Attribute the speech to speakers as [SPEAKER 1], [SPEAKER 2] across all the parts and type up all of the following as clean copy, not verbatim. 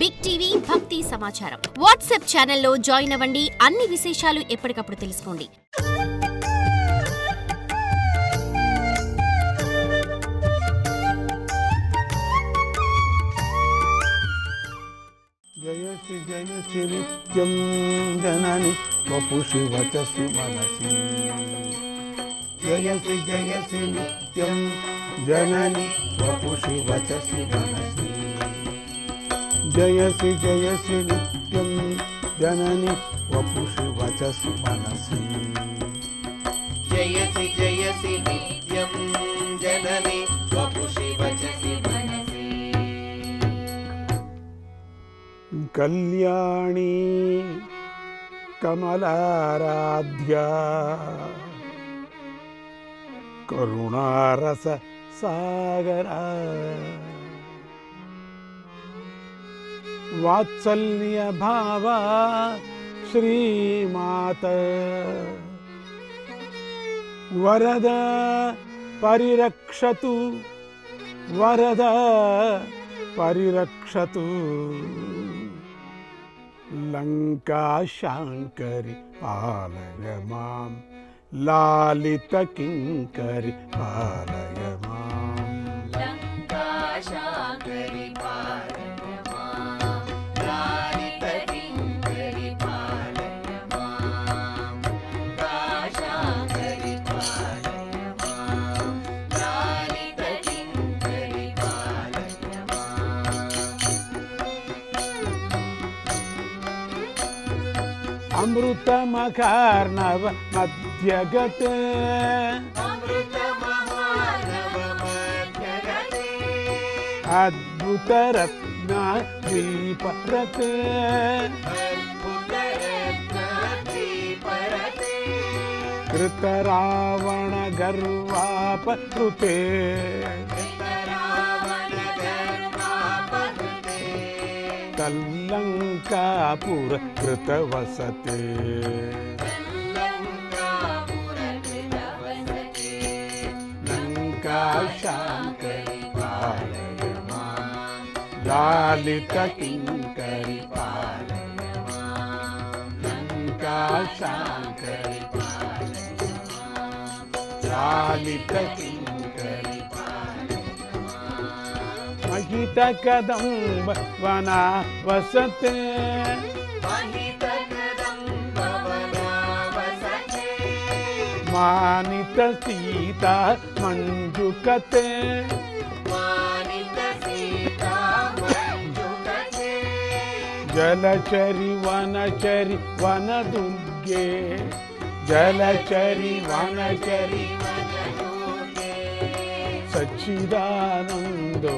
[SPEAKER 1] Big TV భక్తి సమాచారం WhatsApp ఛానల్లో జాయిన్ అవ్వండి. అన్ని విశేషాలు ఎప్పటికప్పుడు తెలుసుకోండి.
[SPEAKER 2] జయసి జయసి నిత్యం జనని వపుషి వచసి మనసి జయసి జయసి నిత్యం జనని వపుషి వచసి మనసి జయసి జయసి నిత్యం జనని వపుషి వచసి మనసి
[SPEAKER 3] జయసి జయసి నిత్యం జనని వపుషి వచసి మనసి
[SPEAKER 2] కళ్యాణి కమలారాధ్యా కరుణారస సాగరా వాత్సల్య భావ శ్రీమాత వరద పరిరక్షతు వరద పరిరక్షతు లంకా శాంకరి పాలయ మాం లాలిత కింకరి పాలయ మాం
[SPEAKER 3] లంకా శాంకరి పాలయ మాం లాలిత కింకరి పాలయ మాం లంకా శాంకరి పాలయ మాం లాలిత కింకరి పాలయ మాం
[SPEAKER 2] అమృతమకార్ణవ మధ్యగతే
[SPEAKER 3] అమృత మహానవ మధ్యగతే
[SPEAKER 2] అద్భుత రత్న దీపరతే
[SPEAKER 3] అద్భుత రత్న దీపరతే
[SPEAKER 2] కృత రావణ గర్వాపకృతే
[SPEAKER 3] రావణ గర్వాపహృతే
[SPEAKER 2] కల్లంకాపుర కృత వసతే లంకా శాంకరి పాలయ మాం లాలిత కింకరి పాలయ మాం లంకా శాంకరి పాలయ మాం లాలిత కింకరి మహిత కదంబ వనా వసతే మానిత సీత మంజుకతే జలచరి వనచరి వనదుర్గే జలచరి వనచరి సచ్చిదానందో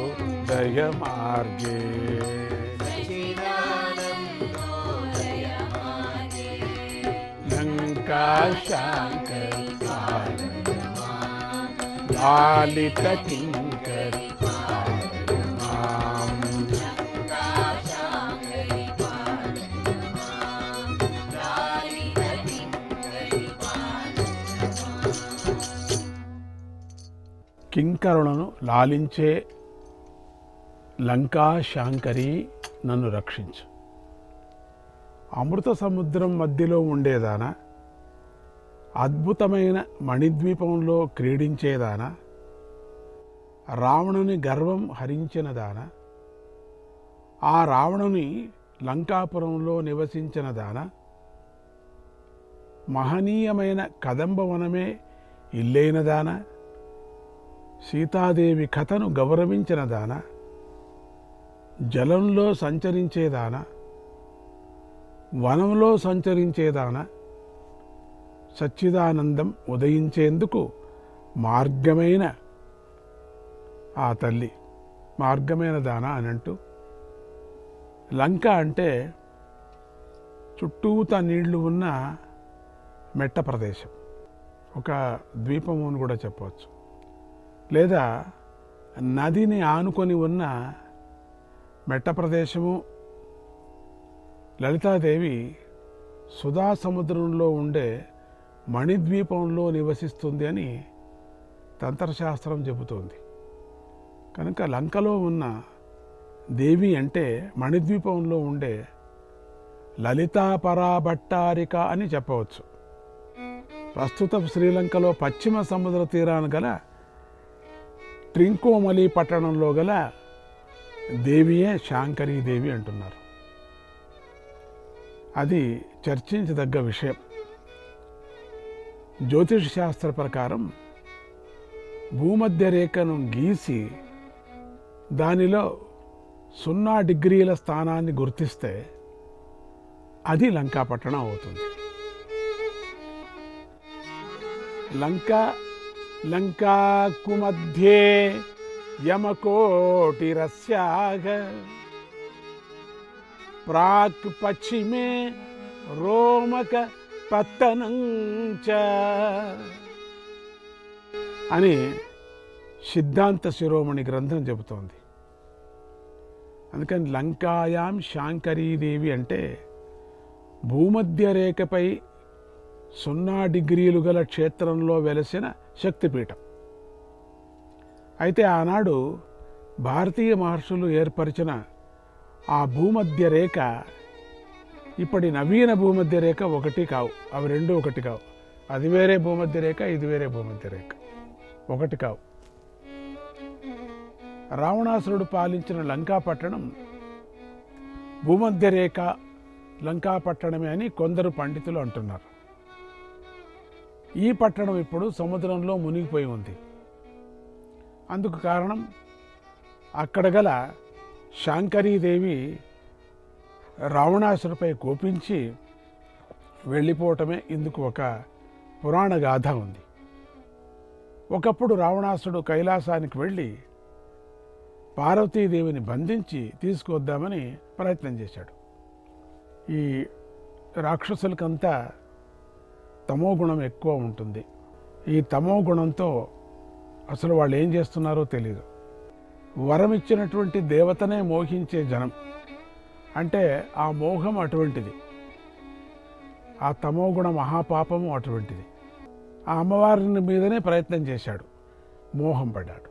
[SPEAKER 2] దయ మార్గే లంకా శాంకరి పాలయ మాం లాలిత కింకరి పాలయ మాం కింకరులను లాలించే లంకా శాంకరి నన్ను రక్షించు. అమృత సముద్రం మధ్యలో ఉండేదానా, అద్భుతమైన మణిద్వీపంలో క్రీడించేదానా, రావణుని గర్వం హరించినదానా, ఆ రావణుని లంకాపురంలో నివసించినదానా, మహనీయమైన కదంబవనమే ఇల్లైనదానా, సీతాదేవి కథను గౌరవించినదానా, జలంలో సంచరించేదానా, వనంలో సంచరించేదానా, సచ్చిదానందం ఉదయించేందుకు మార్గమైన ఆ తల్లి మార్గమైన దానా అని అంటూ, లంక అంటే చుట్టూతా నీళ్లు ఉన్న మెట్ట ప్రదేశం, ఒక ద్వీపము అని కూడా చెప్పవచ్చు, లేదా నదిని ఆనుకొని ఉన్న మెట్ట ప్రదేశము. లలితాదేవి సుధా సముద్రంలో ఉండే మణిద్వీపంలో నివసిస్తుంది అని తంత్రశాస్త్రం చెబుతోంది. కనుక లంకలో ఉన్న దేవి అంటే మణిద్వీపంలో ఉండే లలితా పరాభట్టారిక అని చెప్పవచ్చు. ప్రస్తుత శ్రీలంకలో పశ్చిమ సముద్ర తీరాన గల ట్రింకోమలి పట్టణంలో గల దేవియే శాంకరీదేవి అంటున్నారు. అది చర్చించదగ్గ విషయం. జ్యోతిష్ శాస్త్ర ప్రకారం భూమధ్య రేఖను గీసి దానిలో 0 డిగ్రీల స్థానాన్ని గుర్తిస్తే అది లంకాపట్టణం అవుతుంది. లంకాకు మధ్యే యమకోటిరస్యాః ప్రాక్ పశ్చిమే రోమక పత్తనం చ అని సిద్ధాంత శిరోమణి గ్రంథం చెబుతోంది. అందుకని లంకాయాం శాంకరీదేవి అంటే భూమధ్య రేఖపై 0 డిగ్రీలు గల క్షేత్రంలో వెలసిన శక్తిపీఠం. అయితే ఆనాడు భారతీయ మహర్షులు ఏర్పరిచిన ఆ భూమధ్య రేఖ ఇప్పటి నవీన భూమధ్య రేఖ ఒకటి కావు. అవి రెండు ఒకటి కావు. అది వేరే భూమధ్య రేఖ, ఇది వేరే భూమధ్య రేఖ, ఒకటి కావు. రావణాసురుడు పాలించిన లంకాపట్టణం భూమధ్య రేఖ లంకాపట్టణమే అని కొందరు పండితులు అంటున్నారు. ఈ పట్టణం ఇప్పుడు సముద్రంలో మునిగిపోయి ఉంది. అందుకు కారణం అక్కడ గల శాంకరీదేవి రావణాసురుపై కోపించి వెళ్ళిపోవటమే ఇందుకు ఒక పురాణ గాథ ఉంది. ఒకప్పుడు రావణాసుడు కైలాసానికి వెళ్ళి పార్వతీదేవిని బంధించి తీసుకువద్దామని ప్రయత్నం చేశాడు. ఈ రాక్షసులకంతా తమో గుణం ఎక్కువ ఉంటుంది. ఈ తమో గుణంతో అసలు వాళ్ళు ఏం చేస్తున్నారో తెలియదు. వరం ఇచ్చినటువంటి దేవతనే మోహించే జనం. అంటే ఆ మోహం అటువంటిది, ఆ తమో గుణ మహాపాపము అటువంటిది. ఆ అమ్మవారిని మీదనే ప్రయత్నం చేశాడు, మోహం పడ్డాడు.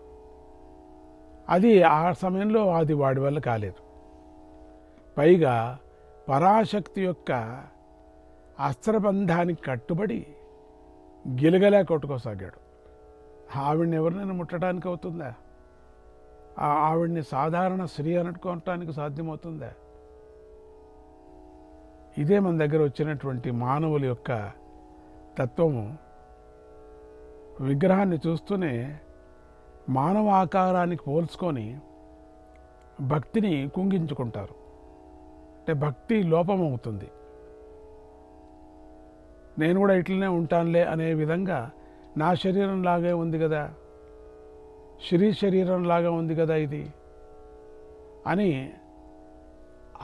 [SPEAKER 2] అది ఆ సమయంలో అది వాడి వల్ల కాలేదు. పైగా పరాశక్తి యొక్క అస్త్రబంధానికి కట్టుబడి గిలగలా కొట్టుకోసాగాడు. ఆవిడ్ని ఎవరినైనా ముట్టడానికి అవుతుందా? ఆవిడ్ని సాధారణ స్త్రీ అనుకోవటానికి సాధ్యమవుతుందా? ఇదే మన దగ్గర వచ్చినటువంటి మానవుల యొక్క తత్వము. విగ్రహాన్ని చూస్తూనే మానవ ఆకారానికి పోల్చుకొని భక్తిని కుంగించుకుంటారు. అంటే భక్తి లోపమవుతుంది. నేను కూడా ఇట్లనే ఉంటానులే అనే విధంగా నా శరీరం లాగే ఉంది కదా, శ్రీ శరీరం లాగా ఉంది కదా ఇది అని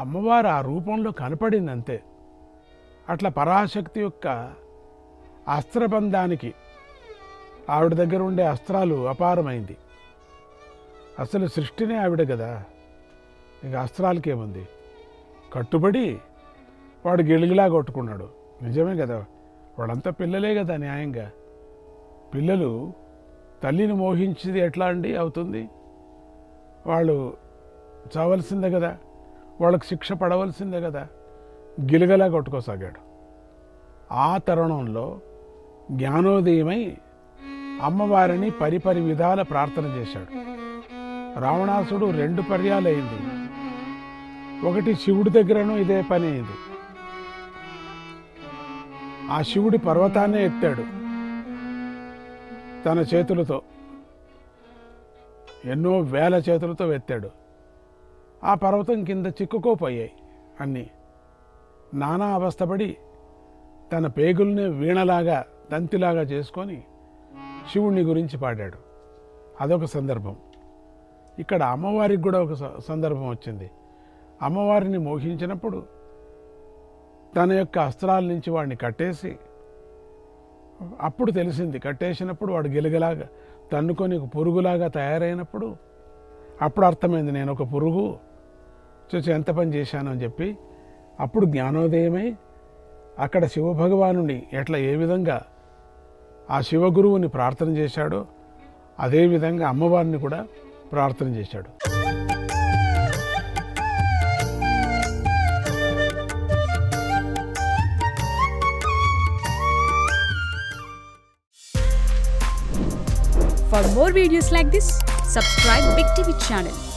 [SPEAKER 2] అమ్మవారు ఆ రూపంలో కనపడింది అంతే. అట్లా పరాశక్తి యొక్క అస్త్రబంధానికి ఆవిడ దగ్గర ఉండే అస్త్రాలు అపారమైంది. అసలు సృష్టినే ఆవిడ కదా, ఇక అస్త్రాలకి ఏముంది? కట్టుబడి వాడు గిలిగిలా కొట్టుకున్నాడు. నిజమే కదా, వాళ్ళంతా పిల్లలే కదా. న్యాయంగా పిల్లలు తల్లిని మోహించింది ఎట్లా అండి అవుతుంది? వాళ్ళు చావలసిందే కదా, వాళ్ళకు శిక్ష పడవలసిందే కదా. గిలగలా కొట్టుకోసాగాడు. ఆ తరుణంలో జ్ఞానోదయమై అమ్మవారిని పరిపరి విధాల ప్రార్థన చేశాడు. రావణాసుడు 2 పర్యాలైంది. ఒకటి శివుడి దగ్గరను ఇదే పని అయింది. ఆ శివుడి పర్వతాన్నే ఎత్తాడు తన చేతులతో, ఎన్నో వేల చేతులతో ఎత్తాడు. ఆ పర్వతం కింద చిక్కుకోపోయాయి అన్నీ. నానా అవస్థపడి తన పేగుల్ని వీణలాగా తంతిలాగా చేసుకొని శివుణ్ణి గురించి పాడాడు. అదొక సందర్భం. ఇక్కడ అమ్మవారికి కూడా ఒక సందర్భం వచ్చింది. అమ్మవారిని మోహించినప్పుడు తన యొక్క అస్త్రాల నుంచి వాడిని కట్టేసి, అప్పుడు తెలిసింది, కట్టేసినప్పుడు వాడు గిలగలాగా తన్నుకొని ఒక పురుగులాగా తయారైనప్పుడు అప్పుడు అర్థమైంది, నేను ఒక పురుగు చూసి ఎంత పని చేశాను అని చెప్పి. అప్పుడు జ్ఞానోదయమై అక్కడ శివభగవానుని ఎట్లా ఏ విధంగా ఆ శివగురువుని ప్రార్థన చేశాడో అదేవిధంగా అమ్మవారిని కూడా ప్రార్థన చేశాడు.
[SPEAKER 4] For more videos like this, subscribe Big TV channel.